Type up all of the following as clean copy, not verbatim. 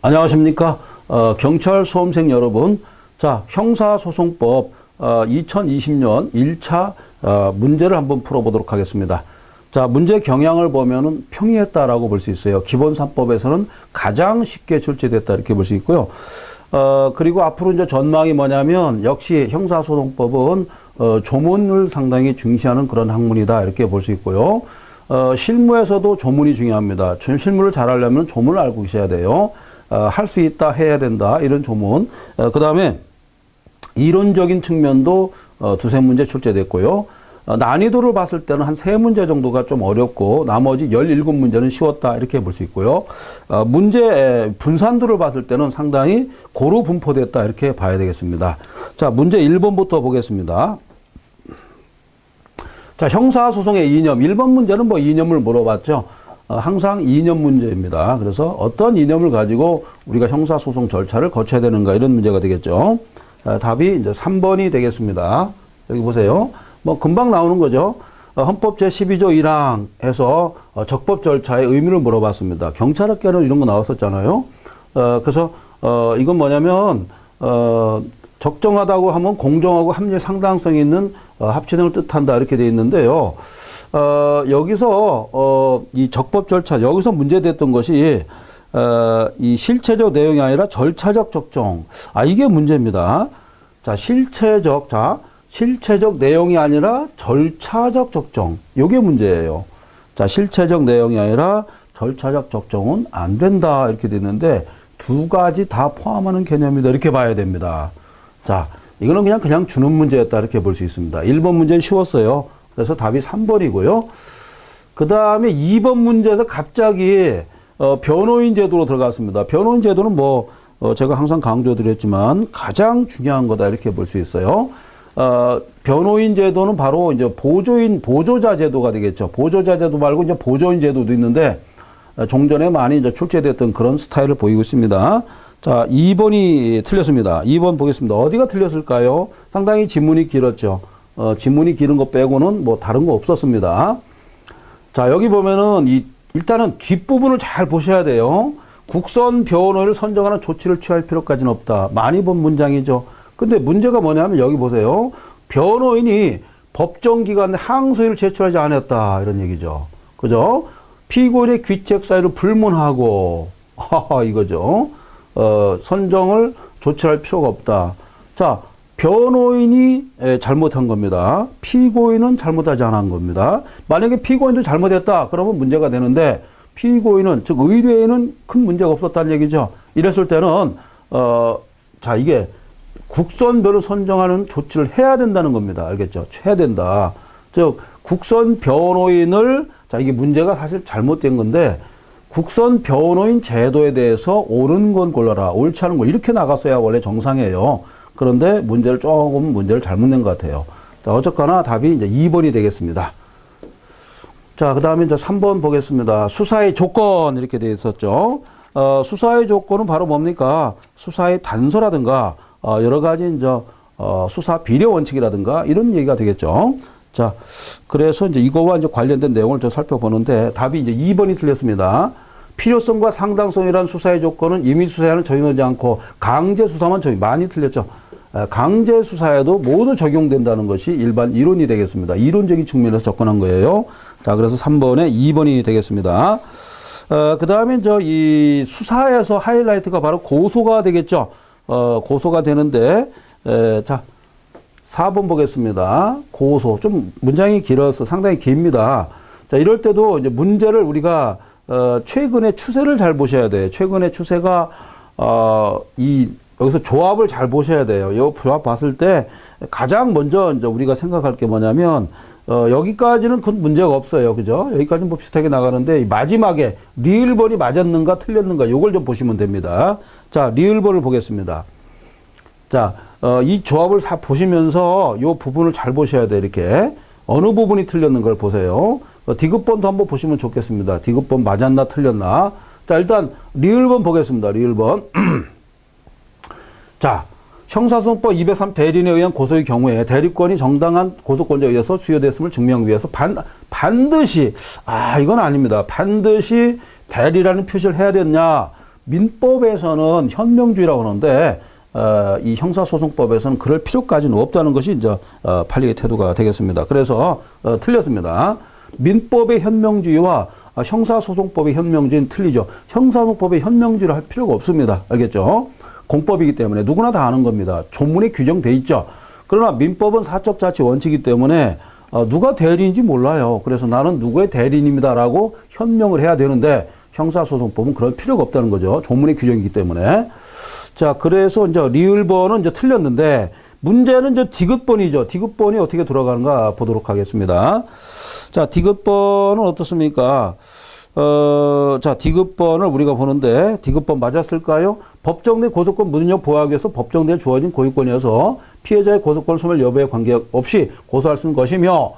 안녕하십니까. 경찰 수험생 여러분. 자, 형사소송법 2020년 1차 문제를 한번 풀어보도록 하겠습니다. 자, 문제 경향을 보면은 평이했다라고 볼 수 있어요. 기본 3법에서는 가장 쉽게 출제됐다 이렇게 볼 수 있고요. 그리고 앞으로 이제 전망이 뭐냐면 역시 형사소송법은 조문을 상당히 중시하는 그런 학문이다 이렇게 볼 수 있고요. 실무에서도 조문이 중요합니다. 실무를 잘하려면 조문을 알고 계셔야 돼요. 할 수 있다, 해야 된다, 이런 조문. 그 다음에 이론적인 측면도 두세 문제 출제됐고요. 난이도를 봤을 때는 한 3문제 정도가 좀 어렵고 나머지 17문제는 쉬웠다 이렇게 볼 수 있고요. 문제 분산도를 봤을 때는 상당히 고루 분포됐다 이렇게 봐야 되겠습니다. 자, 문제 1번부터 보겠습니다. 자, 형사소송의 이념. 1번 문제는 뭐 이념을 물어봤죠. 항상 이념 문제입니다. 그래서 어떤 이념을 가지고 우리가 형사소송 절차를 거쳐야 되는가 이런 문제가 되겠죠. 답이 이제 3번이 되겠습니다. 여기 보세요. 뭐 금방 나오는 거죠. 헌법 제12조 1항에서 적법 절차의 의미를 물어봤습니다. 경찰학계는 이런 거 나왔었잖아요. 그래서 이건 뭐냐면 적정하다고 하면 공정하고 합리 상당성 있는 합치등을 뜻한다 이렇게 돼 있는데요. 여기서 이 적법 절차 여기서 문제됐던 것이 이 실체적 내용이 아니라 절차적 적정. 이게 문제입니다. 자, 실체적 내용이 아니라 절차적 적정. 요게 문제예요. 자, 실체적 내용이 아니라 절차적 적정은 안 된다 이렇게 됐는데 두 가지 다 포함하는 개념이다 이렇게 봐야 됩니다. 자, 이거는 그냥 주는 문제였다 이렇게 볼 수 있습니다. 1번 문제는 쉬웠어요. 그래서 답이 3번이고요. 그 다음에 2번 문제에서 갑자기 변호인 제도로 들어갔습니다. 변호인 제도는 뭐 제가 항상 강조드렸지만 가장 중요한 거다 이렇게 볼 수 있어요. 변호인 제도는 바로 이제 보조자 제도가 되겠죠. 보조자 제도 말고 이제 보조인 제도도 있는데 종전에 많이 이제 출제됐던 그런 스타일을 보이고 있습니다. 자, 2번이 틀렸습니다. 2번 보겠습니다. 어디가 틀렸을까요? 상당히 지문이 길었죠. 지문이 길은 거 빼고는 뭐 다른 거 없었습니다. 자, 여기 보면은 일단은 뒷부분을 잘 보셔야 돼요. 국선 변호인을 선정하는 조치를 취할 필요까지는 없다. 많이 본 문장이죠. 근데 문제가 뭐냐면 여기 보세요. 변호인이 법정기관에 항소인을 제출하지 않았다. 이런 얘기죠. 그죠? 피고인의 귀책 사유를 불문하고, 이거죠. 선정을 조치할 필요가 없다. 자, 변호인이 잘못한 겁니다. 피고인은 잘못하지 않은 겁니다. 만약에 피고인도 잘못했다. 그러면 문제가 되는데 피고인은, 즉 의뢰인은 큰 문제가 없었다는 얘기죠. 이랬을 때는 자, 이게 국선변을 선정하는 조치를 해야 된다는 겁니다. 알겠죠? 해야 된다. 즉 국선 변호인을, 자, 이게 문제가 사실 잘못된 건데 국선 변호인 제도에 대해서 옳은 건 골라라, 옳지 않은 걸 이렇게 나갔어야 원래 정상이에요. 그런데 문제를 잘못 낸 것 같아요. 자, 어쨌거나 답이 이제 2번이 되겠습니다. 자, 그 다음에 이제 3번 보겠습니다. 수사의 조건 이렇게 되어 있었죠. 수사의 조건은 바로 뭡니까? 수사의 단서라든가 여러 가지 이제 수사 비례 원칙이라든가 이런 얘기가 되겠죠. 자, 그래서 이제 이거와 이제 관련된 내용을 좀 살펴보는데 답이 이제 2번이 틀렸습니다. 필요성과 상당성이란 수사의 조건은 임의 수사에는 적용하지 않고 강제 수사만 많이 틀렸죠. 강제 수사에도 모두 적용된다는 것이 일반 이론이 되겠습니다. 이론적인 측면에서 접근한 거예요. 자, 그래서 3번에 2번이 되겠습니다. 그 다음에 이 수사에서 하이라이트가 바로 고소가 되겠죠. 고소가 되는데, 자, 4번 보겠습니다. 고소. 좀 문장이 길어서 상당히 깁니다. 자, 이럴 때도 이제 문제를 우리가 최근의 추세를 잘 보셔야 돼요. 최근의 추세가 여기서 조합을 잘 보셔야 돼요. 이 조합 봤을 때 가장 먼저 이제 우리가 생각할 게 뭐냐면 여기까지는 큰 문제가 없어요. 그죠? 여기까지는 뭐 비슷하게 나가는데 마지막에 리을번이 맞았는가 틀렸는가 요걸 좀 보시면 됩니다. 자, 리을번을 보겠습니다. 자, 이 조합을 보시면서 이 부분을 잘 보셔야 돼요. 이렇게 어느 부분이 틀렸는 걸 보세요. 디귿번도 한번 보시면 좋겠습니다. 디귿번 맞았나 틀렸나. 자, 일단 리을번 보겠습니다. 리을번. 자, 형사소송법 203 대리인에 의한 고소의 경우에 대리권이 정당한 고소권자에 의해서 수여됐음을 증명하기 위해서 반드시 이건 아닙니다. 반드시 대리라는 표시를 해야 되느냐. 민법에서는 현명주의라고 하는데 이 형사소송법에서는 그럴 필요까지는 없다는 것이 이제 판례의 태도가 되겠습니다. 그래서 틀렸습니다. 민법의 현명주의와 형사소송법의 현명주의는 틀리죠. 형사소송법의 현명주의를 할 필요가 없습니다. 알겠죠? 공법이기 때문에 누구나 다 아는 겁니다. 조문에 규정돼 있죠. 그러나 민법은 사적 자치 원칙이기 때문에 누가 대리인지 몰라요. 그래서 나는 누구의 대리인입니다라고 현명을 해야 되는데 형사소송법은 그럴 필요가 없다는 거죠. 조문의 규정이기 때문에. 자, 그래서 이제 리을번은 이제 틀렸는데 문제는 이제 디귿번이죠. 디귿번이 어떻게 돌아가는가 보도록 하겠습니다. 자, 디귿번은 어떻습니까? 자, 디귿번을 우리가 보는데 디귿번 맞았을까요? 법정 내 고소권 무능력 보호하기 위해서 법정 내에 주어진 고유권이어서 피해자의 고소권 소멸 여부에 관계없이 고소할 수 있는 것이며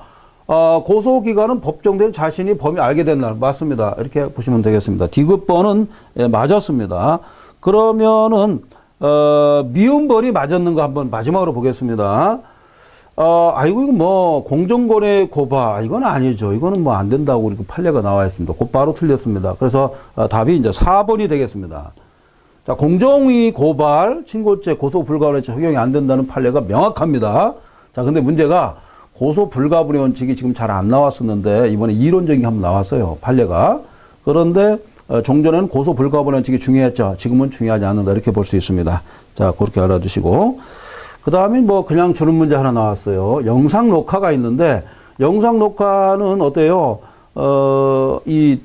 고소기간은 법정 내 자신이 범위 알게 된 날 맞습니다. 이렇게 보시면 되겠습니다. 디귿번은 맞았습니다. 그러면은 미음번이 맞았는가 한번 마지막으로 보겠습니다. 아이고, 이거 뭐, 공정거래 고발, 이건 아니죠. 이거는 뭐 안 된다고 이렇게 판례가 나와 있습니다. 곧바로 틀렸습니다. 그래서 답이 이제 4번이 되겠습니다. 자, 공정위 고발, 친고죄, 고소 불가분의 적용이 안 된다는 판례가 명확합니다. 자, 근데 문제가 고소 불가분의 원칙이 지금 잘 안 나왔었는데, 이번에 이론적인 게 한번 나왔어요. 판례가. 그런데, 종전에는 고소 불가분의 원칙이 중요했죠. 지금은 중요하지 않는다. 이렇게 볼 수 있습니다. 자, 그렇게 알아두시고. 그 다음에 뭐 그냥 주는 문제 하나 나왔어요. 영상 녹화가 있는데 영상 녹화는 어때요? 이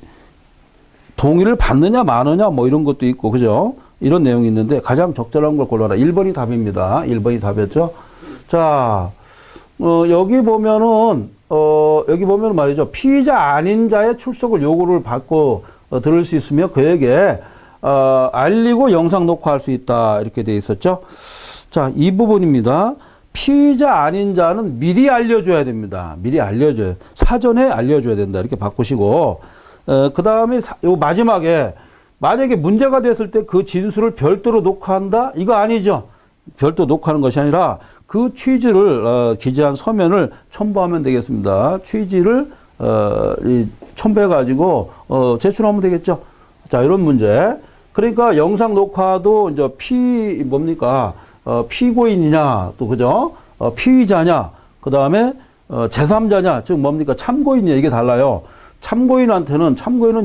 동의를 받느냐 마느냐 뭐 이런 것도 있고 그죠? 이런 내용이 있는데 가장 적절한 걸 골라라. 1번이 답입니다. 1번이 답이었죠. 자, 여기 보면은 말이죠. 피의자 아닌 자의 출석을 요구를 받고 들을 수 있으며 그에게 알리고 영상 녹화할 수 있다. 이렇게 돼 있었죠. 자, 이 부분입니다. 피의자 아닌 자는 미리 알려줘야 됩니다. 미리 알려줘요. 사전에 알려줘야 된다. 이렇게 바꾸시고, 그 다음에 요 마지막에 만약에 문제가 됐을 때 그 진술을 별도로 녹화한다? 이거 아니죠. 별도 녹화하는 것이 아니라 그 취지를 기재한 서면을 첨부하면 되겠습니다. 취지를 첨부해가지고 제출하면 되겠죠. 자, 이런 문제. 그러니까 영상 녹화도 이제 피고인이냐, 또, 그죠? 피의자냐, 그 다음에, 제3자냐, 즉 뭡니까? 참고인이냐, 이게 달라요. 참고인은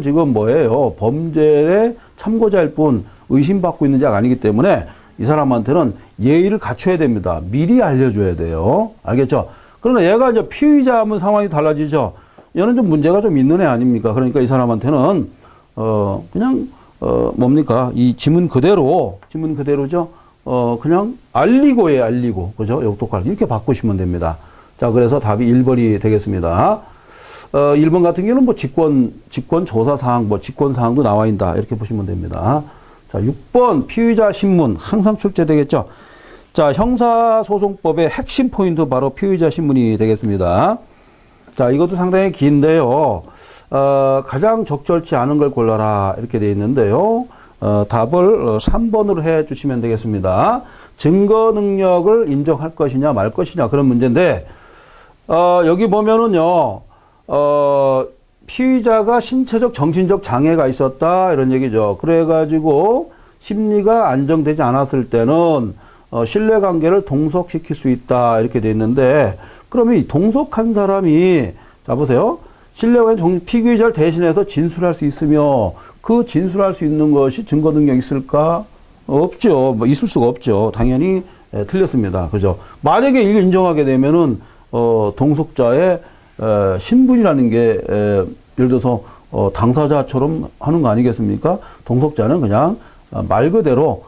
지금 뭐예요? 범죄의 참고자일 뿐 의심받고 있는 자가 아니기 때문에 이 사람한테는 예의를 갖춰야 됩니다. 미리 알려줘야 돼요. 알겠죠? 그러나 얘가 이제 피의자 하면 상황이 달라지죠? 얘는 좀 문제가 좀 있는 애 아닙니까? 그러니까 이 사람한테는, 이 지문 그대로죠? 그냥 알리고, 그죠? 역독할 이렇게 바꾸시면 됩니다. 자, 그래서 답이 1번이 되겠습니다. 1번 같은 경우는 뭐 직권 조사 사항, 뭐 직권 사항도 나와 있다. 이렇게 보시면 됩니다. 자, 6번 피의자 신문 항상 출제되겠죠? 자, 형사소송법의 핵심 포인트 바로 피의자 신문이 되겠습니다. 자, 이것도 상당히 긴데요. 가장 적절치 않은 걸 골라라. 이렇게 되어 있는데요. 답을 3번으로 해 주시면 되겠습니다. 증거 능력을 인정할 것이냐 말 것이냐 그런 문제인데 여기 보면은요. 피의자가 신체적 정신적 장애가 있었다 이런 얘기죠. 그래가지고 심리가 안정되지 않았을 때는 신뢰관계를 동석시킬 수 있다 이렇게 돼 있는데 그러면 이 동석한 사람이 자 보세요. 신뢰관계 피의자를 대신해서 진술할 수 있으며 그 진술할 수 있는 것이 증거 능력이 있을까? 없죠. 뭐 있을 수가 없죠. 당연히 틀렸습니다. 그죠? 만약에 이걸 인정하게 되면은 동석자의 신분이라는 게 예를 들어서 당사자처럼 하는 거 아니겠습니까? 동석자는 그냥 말 그대로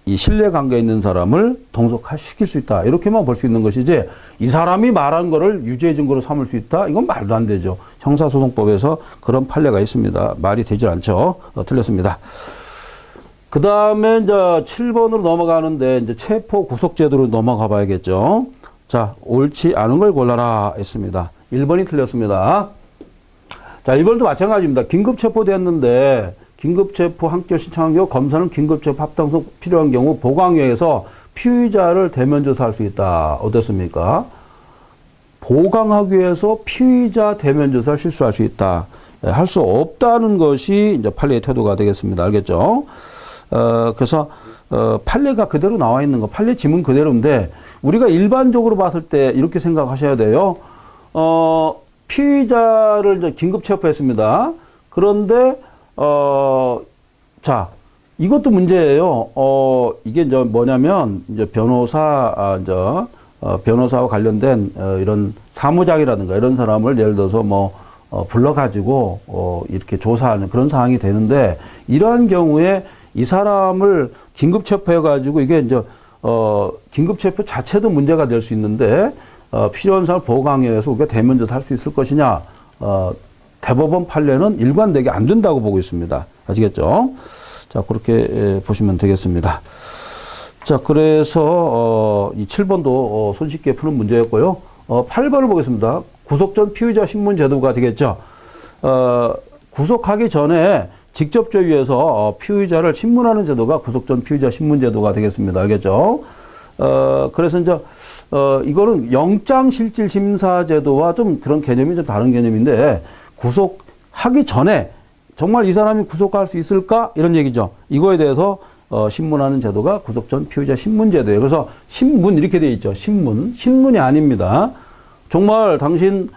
이 신뢰관계에 있는 사람을 동석시킬 수 있다. 이렇게만 볼 수 있는 것이지 이 사람이 말한 거를 유죄 증거로 삼을 수 있다. 이건 말도 안 되죠. 형사소송법에서 그런 판례가 있습니다. 말이 되질 않죠. 틀렸습니다. 그 다음에 이제 7번으로 넘어가는데 이제 체포 구속제도로 넘어가 봐야겠죠. 자, 옳지 않은 걸 골라라 했습니다. 1번이 틀렸습니다. 자, 1번도 마찬가지입니다. 긴급체포됐는데 긴급체포 한결 신청한 경우 검사는 긴급체포 합당성 필요한 경우 보강위에서 피의자를 대면 조사할 수 있다. 어떻습니까? 보강하기 위해서 피의자 대면 조사를 실시할 수 있다. 할 수 없다는 것이 이제 판례의 태도가 되겠습니다. 알겠죠? 그래서 판례가 그대로 나와 있는 거, 판례 지문 그대로인데 우리가 일반적으로 봤을 때 이렇게 생각하셔야 돼요. 피의자를 이제 긴급 체포했습니다. 그런데 자, 이것도 문제예요. 이게 이제 뭐냐면 이제 변호사와 관련된 이런 사무장이라든가 이런 사람을 예를 들어서 뭐 불러가지고 이렇게 조사하는 그런 상황이 되는데 이러한 경우에 이 사람을 긴급 체포해가지고 이게 이제 긴급 체포 자체도 문제가 될 수 있는데 필요한 사람을 보강해서 우리가 대면조사 할 수 있을 것이냐? 대법원 판례는 일관되게 안 된다고 보고 있습니다. 아시겠죠? 자, 그렇게 보시면 되겠습니다. 자, 그래서 이 7번도 손쉽게 푸는 문제였고요. 8번을 보겠습니다. 구속 전 피의자 신문 제도가 되겠죠. 구속하기 전에 직접 조위에서 피의자를 신문하는 제도가 구속 전 피의자 신문 제도가 되겠습니다. 알겠죠? 그래서 이제 이거는 영장 실질 심사 제도와 좀 그런 개념이 좀 다른 개념인데 구속하기 전에 정말 이 사람이 구속할 수 있을까? 이런 얘기죠. 이거에 대해서 신문하는 제도가 구속 전 피의자 신문 제도예요. 그래서 신문 이렇게 돼 있죠. 신문이 아닙니다. 정말 당신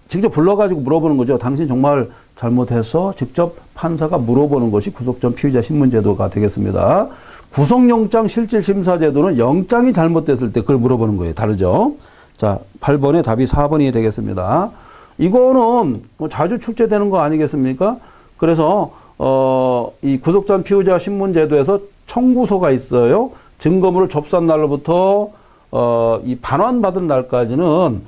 직접 불러가지고 물어보는 거죠. 당신 정말 잘못해서 직접 판사가 물어보는 것이 구속 전 피의자 신문 제도가 되겠습니다. 구속영장 실질심사 제도는 영장이 잘못됐을 때 그걸 물어보는 거예요. 다르죠? 자, 8번의 답이 4번이 되겠습니다. 이거는 뭐 자주 출제되는 거 아니겠습니까? 그래서 이 구속 전 피의자 신문 제도에서 청구서가 있어요. 증거물을 접수한 날로부터 이 반환받은 날까지는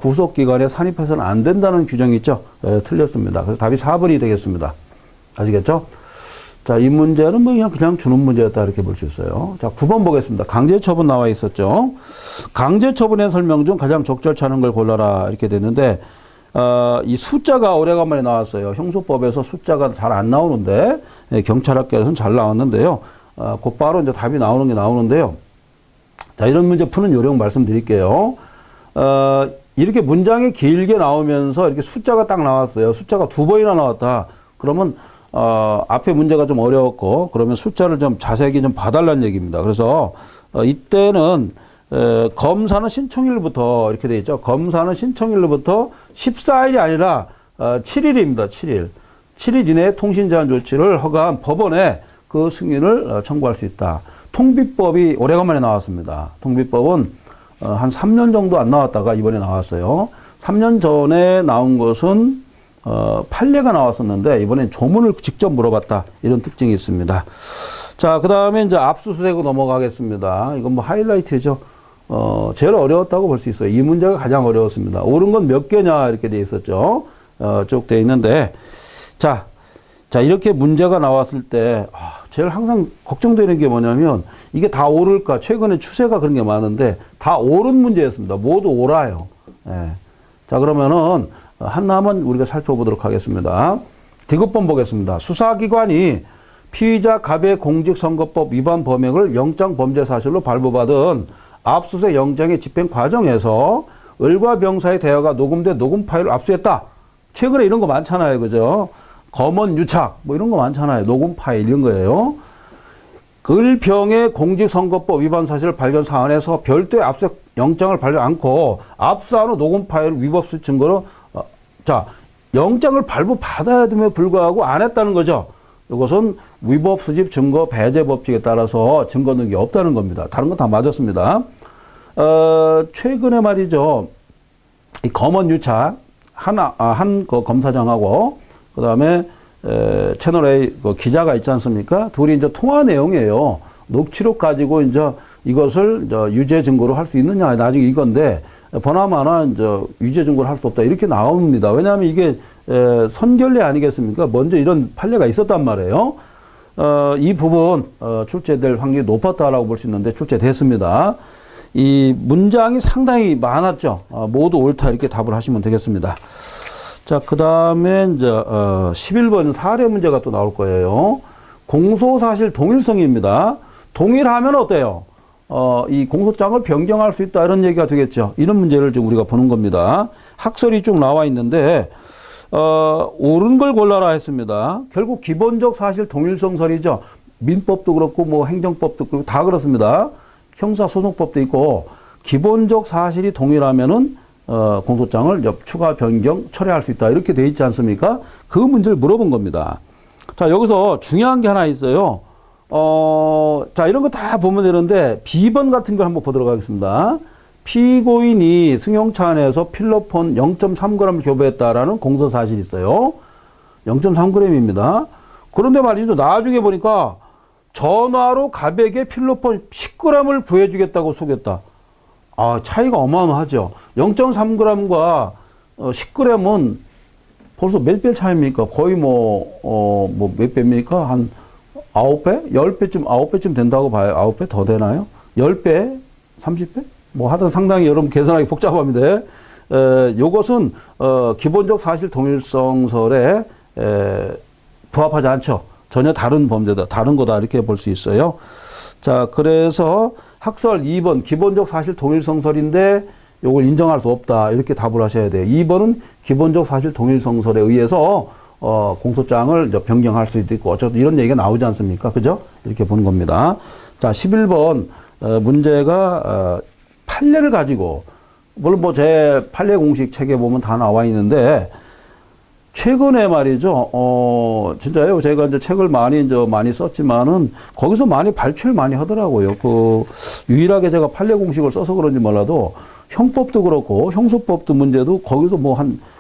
구속기관에 산입해서는 안 된다는 규정이 있죠. 틀렸습니다. 그래서 답이 4번이 되겠습니다. 아시겠죠? 자, 이 문제는 뭐 그냥 주는 문제였다 이렇게 볼 수 있어요. 자, 9번 보겠습니다. 강제처분 나와 있었죠. 강제처분의 설명 중 가장 적절치 않은 걸 골라라 이렇게 됐는데 이 숫자가 오래간만에 나왔어요. 형소법에서 숫자가 잘 안 나오는데 경찰학계에서는 잘 나왔는데요. 곧바로 이제 답이 나오는 게 나오는데요. 자, 이런 문제 푸는 요령 말씀드릴게요. 이렇게 문장이 길게 나오면서 이렇게 숫자가 딱 나왔어요. 숫자가 2번이나 나왔다. 그러면 앞에 문제가 좀 어려웠고 그러면 숫자를 좀 자세히 좀 봐달라는 얘기입니다. 그래서 이때는 검사는 신청일부터 이렇게 돼 있죠. 검사는 신청일로부터 14일이 아니라 7일입니다. 7일. 7일 이내에 통신 제한 조치를 허가한 법원에 그 승인을 청구할 수 있다. 통비법이 오래간만에 나왔습니다. 통비법은 한 3년 정도 안 나왔다가 이번에 나왔어요. 3년 전에 나온 것은 판례가 나왔었는데 이번엔 조문을 직접 물어봤다. 이런 특징이 있습니다. 자, 그 다음에 이제 압수수색으로 넘어가겠습니다. 이건 뭐 하이라이트죠. 제일 어려웠다고 볼 수 있어요. 이 문제가 가장 어려웠습니다. 옳은 건 몇 개냐 이렇게 돼 있었죠. 쭉 돼 있는데 자, 이렇게 문제가 나왔을 때 제일 항상 걱정되는 게 뭐냐면 이게 다 옳을까? 최근에 추세가 그런 게 많은데 다 옳은 문제였습니다. 모두 옳아요. 예. 자, 그러면은 하나만 우리가 살펴보도록 하겠습니다. 디귿번 보겠습니다. 수사기관이 피의자 갑의 공직선거법 위반 범행을 영장 범죄 사실로 발부받은 압수수색 영장의 집행 과정에서 을과 병사의 대화가 녹음된 녹음 파일을 압수했다. 최근에 이런 거 많잖아요. 그죠? 검언 유착 뭐 이런 거 많잖아요. 녹음 파일 이런 거예요. 을병의 공직선거법 위반 사실을 발견 사안에서 별도의 압수수색 영장을 발령 않고 압수한 후 녹음 파일 위법수 증거로 자, 영장을 발부받아야 됨에 불구하고 안 했다는 거죠. 이것은 위법 수집 증거 배제 법칙에 따라서 증거 능력이 없다는 겁니다. 다른 건 다 맞았습니다. 최근에 말이죠. 이 검언 유착 한 검사장하고 그다음에 채널 A 그 기자가 있지 않습니까? 둘이 이제 통화 내용이에요. 녹취록 가지고 이제 이것을 이제 유죄 증거로 할 수 있느냐 나중에 이건데 보나마나 이제 유죄 증거를 할 수 없다 이렇게 나옵니다. 왜냐하면 이게 선결례 아니겠습니까? 먼저 이런 판례가 있었단 말이에요. 이 부분 출제될 확률이 높았다라고 볼 수 있는데 출제됐습니다. 이 문장이 상당히 많았죠. 모두 옳다 이렇게 답을 하시면 되겠습니다. 자, 그 다음에 이제 11번 사례 문제가 또 나올 거예요. 공소사실 동일성입니다. 동일하면 어때요? 이 공소장을 변경할 수 있다 이런 얘기가 되겠죠. 이런 문제를 지금 우리가 보는 겁니다. 학설이 쭉 나와 있는데 옳은 걸 골라라 했습니다. 결국 기본적 사실 동일성설이죠. 민법도 그렇고 뭐 행정법도 그렇고 다 그렇습니다. 형사소송법도 있고 기본적 사실이 동일하면은 공소장을 추가 변경 철회할 수 있다. 이렇게 돼 있지 않습니까? 그 문제를 물어본 겁니다. 자, 여기서 중요한 게 하나 있어요. 자, 이런 거 다 보면 되는데 B번 같은 걸 한번 보도록 하겠습니다. 피고인이 승용차 안에서 필로폰 0.3g을 교부했다라는 공소 사실이 있어요. 0.3g입니다. 그런데 말이죠. 나중에 보니까 전화로 가백에 필로폰 10g을 구해주겠다고 속였다. 아, 차이가 어마어마하죠. 0.3g과 10g은 벌써 몇 배 차이입니까? 거의 몇 배입니까? 한 9배? 10배쯤, 9배쯤 된다고 봐요. 9배 더 되나요? 10배? 30배? 뭐 하여튼 상당히 여러분 계산하기 복잡합니다. 요것은, 기본적 사실 동일성설에, 부합하지 않죠. 전혀 다른 범죄다, 다른 거다, 이렇게 볼 수 있어요. 자, 그래서 학설 2번, 기본적 사실 동일성설인데, 요걸 인정할 수 없다, 이렇게 답을 하셔야 돼요. 2번은 기본적 사실 동일성설에 의해서, 공소장을 변경할 수도 있고, 어쩌든 이런 얘기가 나오지 않습니까? 그죠? 이렇게 보는 겁니다. 자, 11번, 문제가, 판례를 가지고, 물론 뭐 제 판례 공식 책에 보면 다 나와 있는데, 최근에 말이죠, 진짜요. 제가 이제 책을 많이 썼지만은, 거기서 많이 발췌를 많이 하더라고요. 유일하게 제가 판례 공식을 써서 그런지 몰라도, 형법도 그렇고, 형소법도 문제도 거기서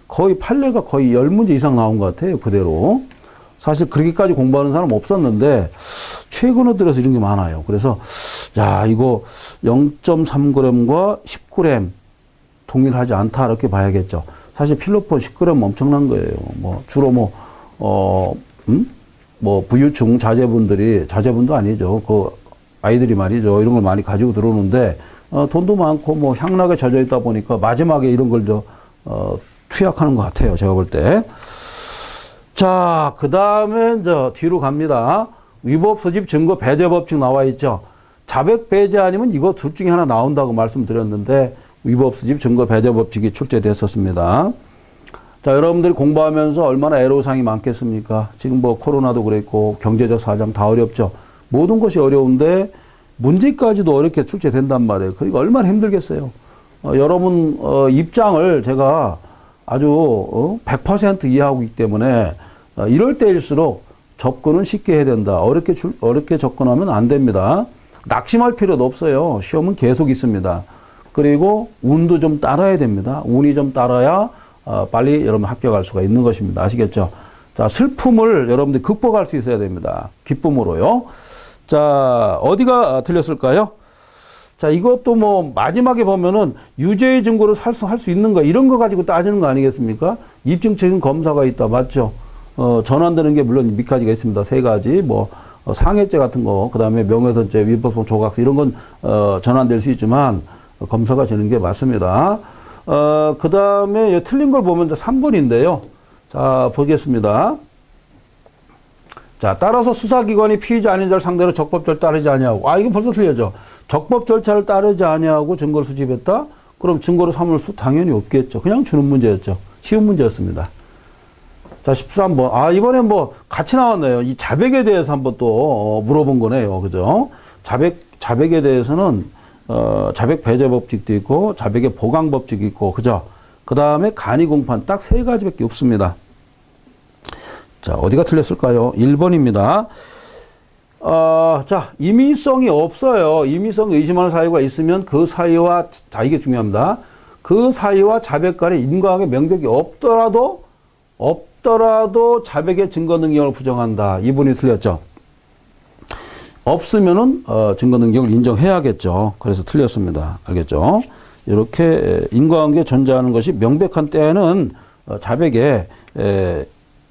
거의 판례가 거의 10문제 이상 나온 것 같아요. 그대로. 사실 그렇게까지 공부하는 사람 없었는데, 최근에 들어서 이런 게 많아요. 그래서, 야, 이거 0.3g과 10g 동일하지 않다, 이렇게 봐야겠죠. 사실 필로폰 10g 엄청난 거예요. 주로 부유층 자제분도 아니죠. 아이들이 말이죠. 이런 걸 많이 가지고 들어오는데, 돈도 많고 향락에 젖어 있다 보니까 마지막에 이런 걸 투약하는 것 같아요. 제가 볼 때. 자, 그 다음에 뒤로 갑니다. 위법 수집 증거 배제 법칙 나와 있죠. 자백 배제 아니면 이거 둘 중에 하나 나온다고 말씀드렸는데, 위법 수집 증거 배제 법칙이 출제됐었습니다. 자, 여러분들이 공부하면서 얼마나 애로사항이 많겠습니까? 지금 코로나도 그랬고 경제적 사정 다 어렵죠. 모든 것이 어려운데 문제까지도 어렵게 출제된단 말이에요. 그러니까 얼마나 힘들겠어요. 여러분 입장을 제가 아주 100% 이해하고 있기 때문에 이럴 때일수록 접근은 쉽게 해야 된다. 어렵게 접근하면 안 됩니다. 낙심할 필요도 없어요. 시험은 계속 있습니다. 그리고 운도 좀 따라야 됩니다. 운이 좀 따라야 빨리 여러분 합격할 수가 있는 것입니다. 아시겠죠? 자, 슬픔을 여러분들이 극복할 수 있어야 됩니다. 기쁨으로요. 자, 어디가 틀렸을까요? 자, 이것도 마지막에 보면은 유죄의 증거를 할 수 있는 거, 이런 거 가지고 따지는 거 아니겠습니까? 입증 책임 검사가 있다. 맞죠? 전환되는 게 물론 몇 가지가 있습니다. 3가지. 상해죄 같은 거, 그 다음에 명예훼손죄, 위법성 조각수, 이런 건, 전환될 수 있지만, 검사가 지는 게 맞습니다. 그 다음에 틀린 걸 보면 3번인데요. 자, 보겠습니다. 자, 따라서 수사기관이 피의자 아닌 자를 상대로 적법 절차를 따르지 아니하고, 이건 벌써 틀렸죠. 적법 절차를 따르지 아니하고 증거를 수집했다? 그럼 증거로 삼을 수 당연히 없겠죠. 그냥 주는 문제였죠. 쉬운 문제였습니다. 자, 13번. 이번엔 같이 나왔네요. 이 자백에 대해서 한번 또 물어본 거네요. 그죠? 자백에 대해서는, 자백 배제 법칙도 있고, 자백의 보강 법칙이 있고, 그죠? 그 다음에 간이 공판 딱 3가지밖에 없습니다. 자, 어디가 틀렸을까요? 1번입니다. 자, 임의성이 없어요. 임의성 의심하는 사유가 있으면 그 사유와, 자, 이게 중요합니다. 그 사유와 자백 간의 인과관계 명백이 없더라도 자백의 증거 능력을 부정한다. 이분이 틀렸죠. 없으면은 증거 능력을 인정해야겠죠. 그래서 틀렸습니다. 알겠죠? 이렇게 인과관계 존재하는 것이 명백한 때에는 자백에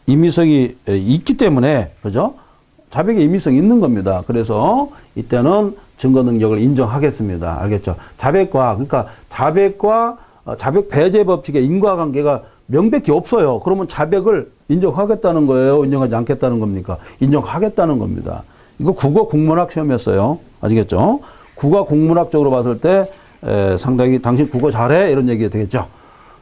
임의성이 있기 때문에, 그죠? 자백에 임의성이 있는 겁니다. 그래서 이때는 증거 능력을 인정하겠습니다. 알겠죠? 그러니까 자백 배제 법칙의 인과관계가 명백히 없어요. 그러면 자백을 인정하겠다는 거예요? 인정하지 않겠다는 겁니까? 인정하겠다는 겁니다. 이거 국어 국문학 시험이었어요. 아시겠죠? 국어 국문학적으로 봤을 때 상당히 당신 국어 잘해? 이런 얘기가 되겠죠.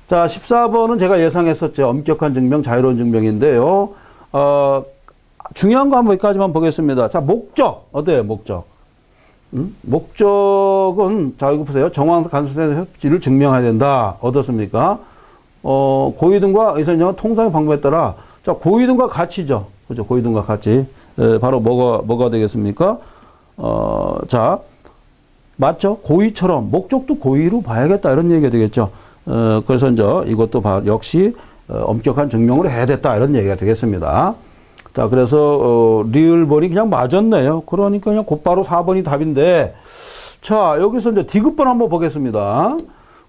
자, 14번은 제가 예상했었죠. 엄격한 증명, 자유로운 증명인데요. 중요한 거 한번 여기까지만 보겠습니다. 자, 목적. 어때요, 목적? 목적은, 자, 이거 보세요. 정황 간섭의 협지를 증명해야 된다. 어떻습니까? 고의 등과 의사인정은 통상의 방법에 따라, 자, 고의 등과 같이죠. 그죠? 고의 등과 같이. 바로 뭐가 되겠습니까? 자, 맞죠? 고의처럼, 목적도 고의로 봐야겠다. 이런 얘기가 되겠죠. 그래서 이제 이것도 역시 엄격한 증명을 해야 됐다. 이런 얘기가 되겠습니다. 자, 그래서, 리을번이 그냥 맞았네요. 그러니까 그냥 곧바로 4번이 답인데, 자, 여기서 이제 디귿번 한번 보겠습니다.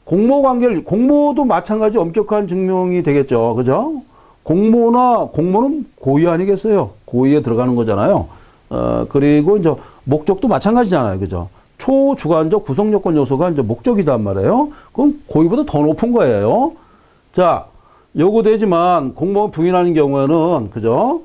공모도 마찬가지 엄격한 증명이 되겠죠. 그죠? 공모는 고의 아니겠어요? 고의에 들어가는 거잖아요. 그리고 이제 목적도 마찬가지잖아요. 그죠? 초주관적 구성요건 요소가 이제 목적이단 말이에요. 그럼 고의보다 더 높은 거예요. 자, 요거 되지만 공모 부인하는 경우에는, 그죠?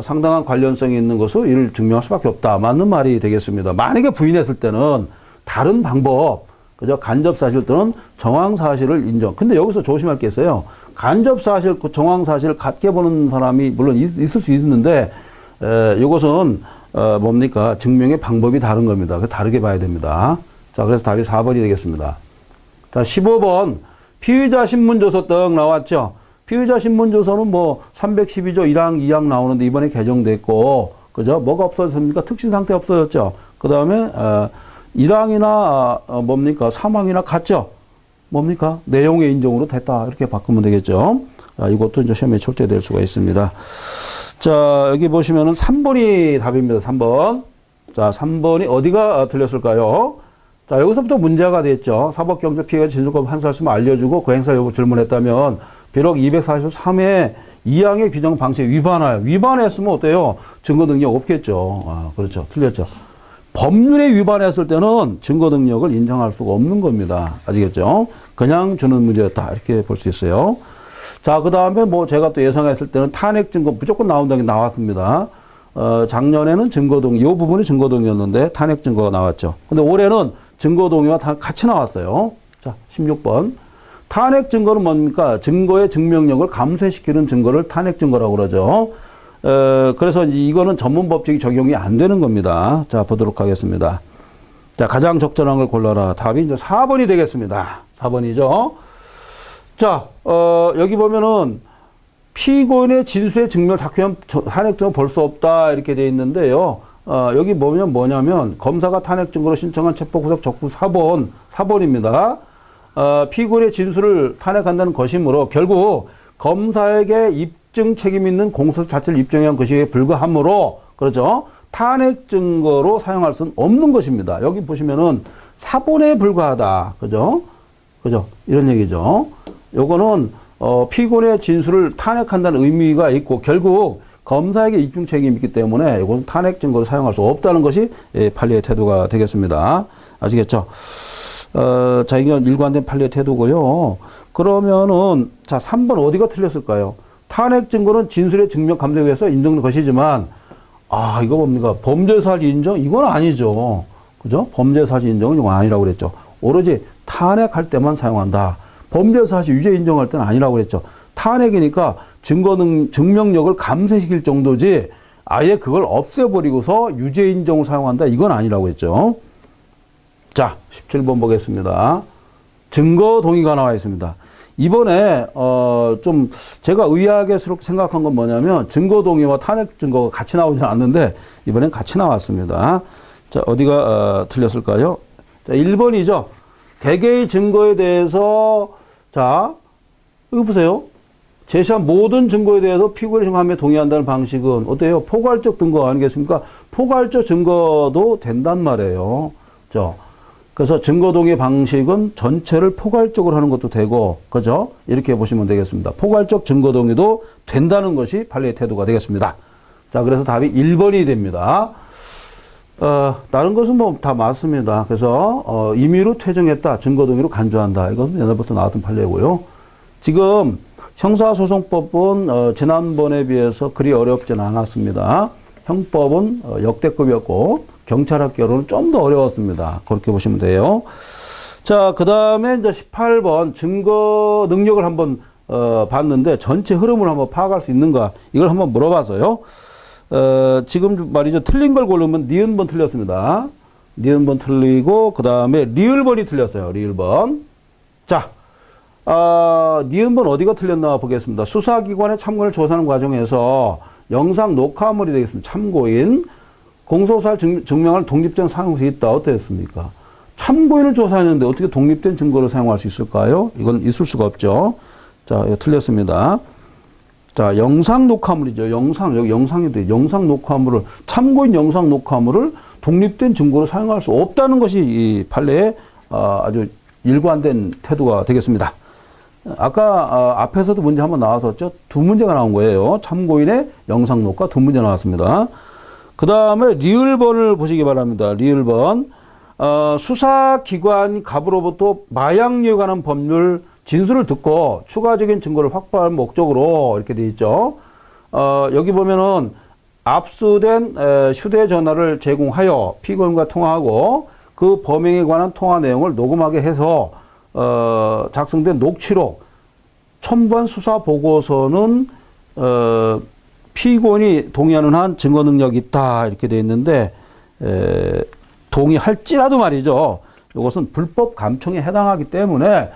상당한 관련성이 있는 것을 이를 증명할 수밖에 없다. 맞는 말이 되겠습니다. 만약에 부인했을 때는 다른 방법, 그죠? 간접사실 또는 정황사실을 인정. 근데 여기서 조심할 게 있어요. 간접사실, 정황사실을 같게 보는 사람이 물론 있을 수 있는데, 이것은, 뭡니까? 증명의 방법이 다른 겁니다. 다르게 봐야 됩니다. 자, 그래서 답이 4번이 되겠습니다. 자, 15번. 피의자 신문조서 등 나왔죠? 피의자 신문조서는 뭐 312조 1항, 2항 나오는데 이번에 개정됐고, 그죠? 뭐가 없어졌습니까? 특신상태 없어졌죠? 그 다음에, 1항이나, 뭡니까? 3항이나 같죠? 뭡니까? 내용의 인정으로 됐다. 이렇게 바꾸면 되겠죠? 이것도 이제 시험에 출제될 수가 있습니다. 자, 여기 보시면은 3번이 답입니다. 3번. 자, 3번이 어디가 틀렸을까요? 자, 여기서부터 문제가 됐죠. 사법경제 피해가 진술법 한사했으면 알려주고 그 행사 여부 질문했다면 비록 243회 2항의 규정 방식에 위반했으면 어때요? 증거 능력 없겠죠. 그렇죠. 틀렸죠. 법률에 위반했을 때는 증거 능력을 인정할 수가 없는 겁니다. 아시겠죠? 그냥 주는 문제였다. 이렇게 볼 수 있어요. 자, 그 다음에 뭐 제가 또 예상했을 때는 탄핵 증거 무조건 나온다는 게 나왔습니다. 작년에는 증거동의, 이 부분이 증거동의였는데 탄핵 증거가 나왔죠. 근데 올해는 증거동의와 같이 나왔어요. 자, 16번. 탄핵 증거는 뭡니까? 증거의 증명력을 감쇄시키는 증거를 탄핵 증거라고 그러죠. 그래서 이거는 전문 법칙이 적용이 안 되는 겁니다. 자, 보도록 하겠습니다. 자, 가장 적절한 걸 골라라. 답이 이제 4번이 되겠습니다. 4번이죠. 자, 여기 보면은 피고인의 진술의 증명을 다큐면 탄핵 증거 볼 수 없다 이렇게 돼 있는데요. 여기 보면 뭐냐면 검사가 탄핵 증거로 신청한 체포 구속 적부 4번입니다. 피고인의 진술을 탄핵한다는 것이므로 결국 검사에게 입증 책임 있는 공소 자체를 입증한 것에 불과하므로 그렇죠. 탄핵 증거로 사용할 수는 없는 것입니다. 여기 보시면은 사본에 불과하다. 그죠? 그죠? 이런 얘기죠. 요거는 피고인의 진술을 탄핵한다는 의미가 있고 결국 검사에게 입증 책임이 있기 때문에 이것은 탄핵 증거로 사용할 수 없다는 것이 판례의 태도가 되겠습니다. 아시겠죠? 자, 이건 일관된 판례의 태도고요. 그러면은 자, 3번 어디가 틀렸을까요? 탄핵 증거는 진술의 증명 감정에 의해서 인정된 것이지만 이거 뭡니까? 범죄 사실 인정? 이건 아니죠. 그죠? 범죄 사실 인정은 이건 아니라고 그랬죠. 오로지 탄핵할 때만 사용한다. 범죄 사실 유죄 인정할 때는 아니라고 그랬죠. 탄핵이니까 증명력을 감쇄시킬 정도지 아예 그걸 없애버리고서 유죄 인정을 사용한다. 이건 아니라고 했죠. 자, 17번 보겠습니다. 증거 동의가 나와 있습니다. 이번에 좀 제가 의아하게 생각한 건 뭐냐면 증거 동의와 탄핵 증거가 같이 나오지는 않는데 이번엔 같이 나왔습니다. 자, 어디가 틀렸을까요? 자, 1번이죠. 개개의 증거에 대해서 자, 이거 보세요. 제시한 모든 증거에 대해서 피고인의 증거함에 동의한다는 방식은 어때요? 포괄적 증거 아니겠습니까? 포괄적 증거도 된단 말이에요. 그래서 증거 동의 방식은 전체를 포괄적으로 하는 것도 되고, 그죠? 이렇게 보시면 되겠습니다. 포괄적 증거 동의도 된다는 것이 판례의 태도가 되겠습니다. 자, 그래서 답이 1번이 됩니다. 다른 것은 뭐 다 맞습니다. 그래서 임의로 퇴정했다, 증거 동의로 간주한다. 이것은 옛날부터 나왔던 판례고요. 지금 형사소송법은 지난번에 비해서 그리 어렵지는 않았습니다. 형법은 역대급이었고 경찰학개론은 좀 더 어려웠습니다. 그렇게 보시면 돼요. 자, 그 다음에 이제 18번 증거 능력을 한번 봤는데 전체 흐름을 한번 파악할 수 있는가 이걸 한번 물어봐서요. 지금 말이죠. 틀린 걸 고르면 니은번 틀렸습니다. 니은번 틀리고 그 다음에 리을번이 틀렸어요. 리을번. 자, 니은번 어디가 틀렸나 보겠습니다. 수사기관의 참고인을 조사하는 과정에서 영상 녹화물이 되겠습니다. 참고인 공소사를 증명할 독립된 사용수 있다. 어땠습니까? 참고인을 조사했는데 어떻게 독립된 증거를 사용할 수 있을까요? 이건 있을 수가 없죠. 자, 이거 틀렸습니다. 자, 영상 녹화물이죠. 여기 영상이 돼. 영상 녹화물을, 참고인 영상 녹화물을 독립된 증거로 사용할 수 없다는 것이 이 판례의 아주 일관된 태도가 되겠습니다. 아까 앞에서도 문제 한번 나왔었죠. 두 문제가 나온 거예요. 참고인의 영상 녹화 두 문제 나왔습니다. 그 다음에 리을번을 보시기 바랍니다. 리을번. 수사기관 갑으로부터 마약류에 관한 법률 진술을 듣고 추가적인 증거를 확보할 목적으로 이렇게 되어 있죠. 여기 보면은 압수된 휴대전화를 제공하여 피고인과 통화하고 그 범행에 관한 통화 내용을 녹음하게 해서 작성된 녹취록 첨부한 수사 보고서는 피고인이 동의하는 한 증거 능력이 있다 이렇게 되어 있는데 동의할지라도 말이죠. 이것은 불법 감청에 해당하기 때문에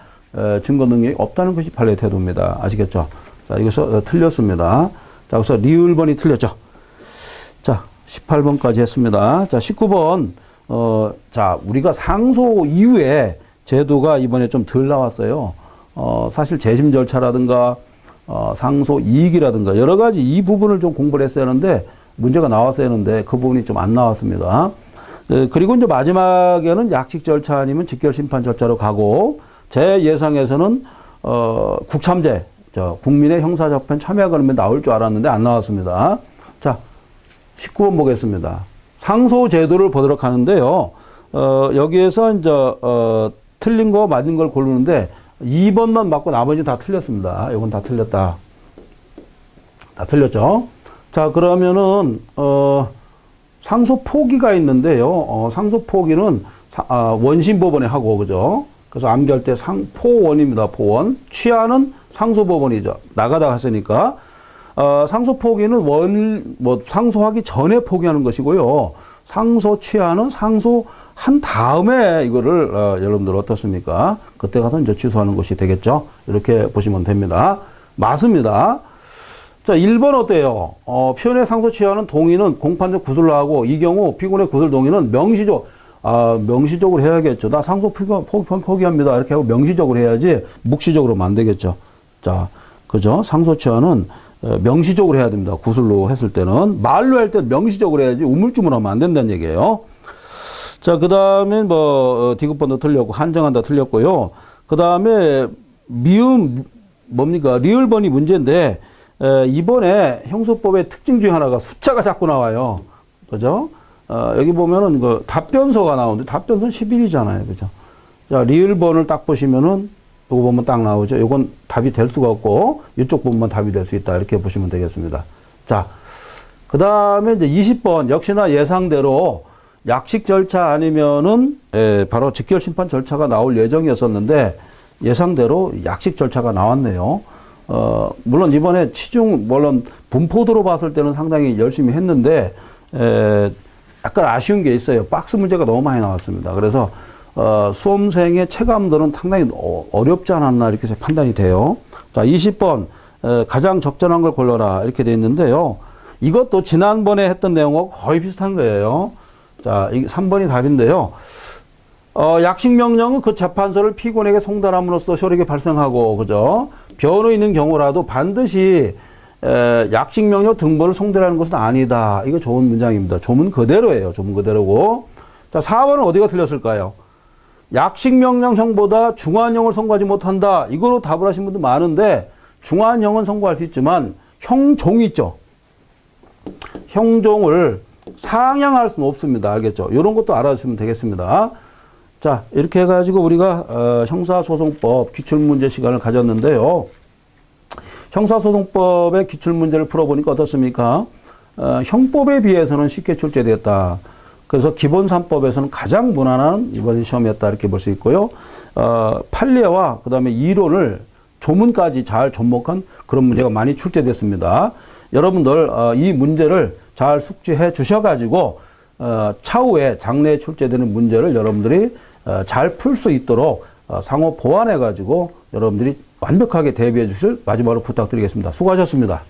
증거 능력이 없다는 것이 판례의 태도입니다. 아시겠죠? 자, 이것서 틀렸습니다. 자, 그래서 리을번이 틀렸죠. 자, 18번까지 했습니다. 자, 19번. 자, 우리가 상소 이후에 제도가 이번에 좀 덜 나왔어요. 사실 재심 절차라든가 상소 이익이라든가 여러 가지 이 부분을 좀 공부를 했어야 하는데 문제가 나왔어야 하는데 그 부분이 좀 안 나왔습니다. 그리고 이제 마지막에는 약식 절차 아니면 직결 심판 절차로 가고 제 예상에서는 국참제, 국민의 형사재판 참여 그러면 나올 줄 알았는데 안 나왔습니다. 자, 19번 보겠습니다. 상소 제도를 보도록 하는데요. 여기에서 이제 틀린 거 맞는 걸 고르는데 2번만 맞고 나머지 다 틀렸습니다. 이건 다 틀렸다. 다 틀렸죠. 자, 그러면은 상소 포기가 있는데요. 상소 포기는 원심 법원에 하고 그죠? 그래서 암기할 때 포원입니다. 포원. 취하는 상소 법원이죠. 나가다 갔으니까 상소 포기는 상소하기 전에 포기하는 것이고요. 상소 취하는 상소한 다음에 이거를 여러분들 어떻습니까? 그때 가서 이제 취소하는 것이 되겠죠. 이렇게 보시면 됩니다. 맞습니다. 자, 1번 어때요? 표현의 상소 취하는 동의는 공판적 구술로 하고 이 경우 피고인의 구술 동의는 명시적으로 해야겠죠. 나 상소 포기합니다. 이렇게 하고 명시적으로 해야지 묵시적으로는 안 되겠죠. 자, 그죠? 상소 취하는 명시적으로 해야 됩니다. 구술로 했을 때는. 말로 할 때 명시적으로 해야지 우물쭈물하면 안 된다는 얘기예요. 자, 그 다음에 디귿번도 틀렸고, 한정한다 틀렸고요. 그 다음에 리을번이 문제인데, 이번에 형소법의 특징 중에 하나가 숫자가 자꾸 나와요. 그죠? 여기 보면은 답변서가 나오는데, 답변서는 11이잖아요. 그죠? 자, 리을번을 딱 보시면은, 이거 보면 딱 나오죠. 이건 답이 될 수가 없고, 이쪽 부분만 답이 될 수 있다. 이렇게 보시면 되겠습니다. 자, 그 다음에 이제 20번, 역시나 예상대로 약식 절차 아니면은, 바로 직결심판 절차가 나올 예정이었었는데, 예상대로 약식 절차가 나왔네요. 물론 이번에 물론 분포도로 봤을 때는 상당히 열심히 했는데, 약간 아쉬운 게 있어요. 박스 문제가 너무 많이 나왔습니다. 그래서, 수험생의 체감들은 상당히 어렵지 않았나 이렇게 판단이 돼요. 자, 20번 가장 적절한 걸 골라라 이렇게 돼 있는데요. 이것도 지난번에 했던 내용하고 거의 비슷한 거예요. 자, 3번이 답인데요. 약식명령은 그 재판서를 피고인에게 송달함으로써 효력이 발생하고 그죠? 변호 있는 경우라도 반드시 약식명령 등본을 송달하는 것은 아니다. 이거 좋은 문장입니다. 조문 그대로예요. 조문 그대로고. 자, 4번은 어디가 틀렸을까요? 약식명령형보다 중환형을 선고하지 못한다. 이거로 답을 하신 분들 많은데 중환형은 선고할 수 있지만 형종이 있죠. 형종을 상향할 수는 없습니다. 알겠죠? 이런 것도 알아주시면 되겠습니다. 자, 이렇게 해가지고 우리가 형사소송법 기출문제 시간을 가졌는데요. 형사소송법의 기출문제를 풀어보니까 어떻습니까? 형법에 비해서는 쉽게 출제되었다. 그래서 기본 3법에서는 가장 무난한 이번 시험이었다 이렇게 볼 수 있고요. 판례와 그다음에 이론을 조문까지 잘 접목한 그런 문제가 많이 출제됐습니다. 여러분들 이 문제를 잘 숙지해 주셔가지고 차후에 장래에 출제되는 문제를 여러분들이 잘 풀 수 있도록 상호 보완해가지고 여러분들이 완벽하게 대비해 주실 마지막으로 부탁드리겠습니다. 수고하셨습니다.